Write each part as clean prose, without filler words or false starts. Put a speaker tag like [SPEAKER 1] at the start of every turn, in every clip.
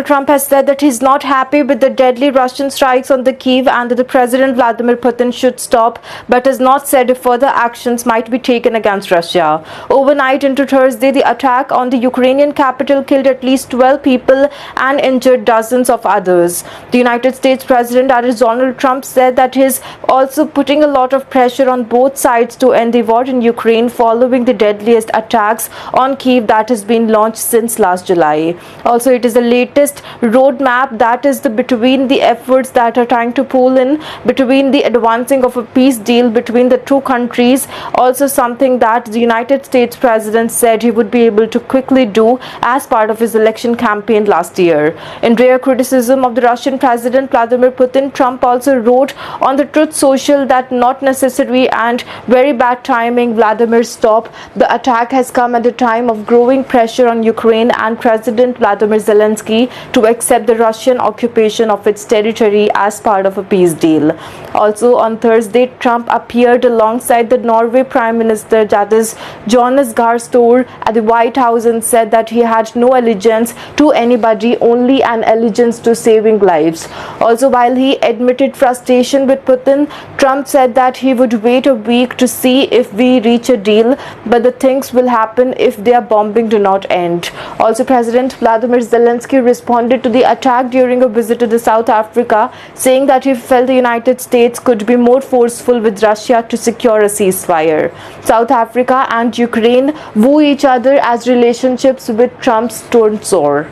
[SPEAKER 1] Trump has said that he's not happy with the deadly Russian strikes on the Kyiv and that the President Vladimir Putin should stop, but has not said if further actions might be taken against Russia. Overnight into Thursday, the attack on the Ukrainian capital killed at least 12 people and injured dozens of others. The United States President, that is Donald Trump, said that he's also putting a lot of pressure on both sides to end the war in Ukraine following the deadliest attacks on Kyiv that has been launched since last July. Also, it is the latest roadmap that is between the efforts that are trying to pull in between the advancing of a peace deal between the two countries. Also something that the United States President said he would be able to quickly do as part of his election campaign last year. In rare criticism of the Russian President Vladimir Putin, Trump also wrote on the Truth Social that not necessary and very bad timing. Vladimir, stop. The attack has come at a time of growing pressure on Ukraine and President Vladimir Zelensky to accept the Russian occupation of its territory as part of a peace deal. Also on Thursday, Trump appeared alongside the Norway Prime Minister, that is Jonas Gahr Store, at the White House and said that he had no allegiance to anybody, only an allegiance to saving lives. Also, while he admitted frustration with Putin, Trump said that he would wait a week to see if we reach a deal, but the things will happen if their bombing do not end. Also, President Vladimir Zelensky responded to the attack during a visit to South Africa, saying that he felt the United States could be more forceful with Russia to secure a ceasefire. South Africa and Ukraine woo each other as relationships with Trump's turn sour.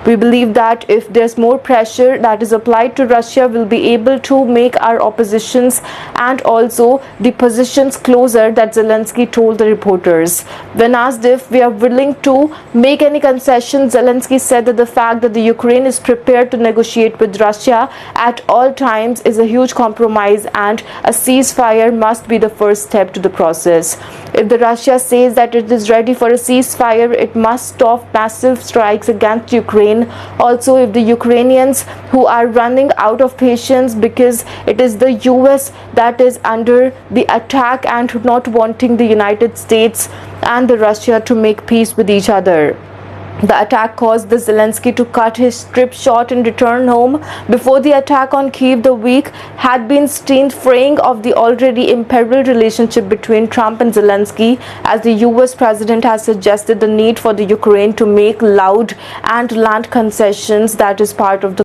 [SPEAKER 1] We believe that if there's more pressure that is applied to Russia, we'll be able to make our oppositions and also the positions closer, that Zelensky told the reporters. When asked if we are willing to make any concessions, Zelensky said that the fact that the Ukraine is prepared to negotiate with Russia at all times is a huge compromise and a ceasefire must be the first step to the process. If the Russia says that it is ready for a ceasefire, it must stop massive strikes against Ukraine. Also, if the Ukrainians who are running out of patience because it is the US that is under the attack and not wanting the United States and the Russia to make peace with each other. The attack caused the Zelensky to cut his trip short and return home. Before the attack on Kyiv, the week had been seen fraying of the already imperiled relationship between Trump and Zelensky, as the US president has suggested the need for the Ukraine to make loud and land concessions that is part of the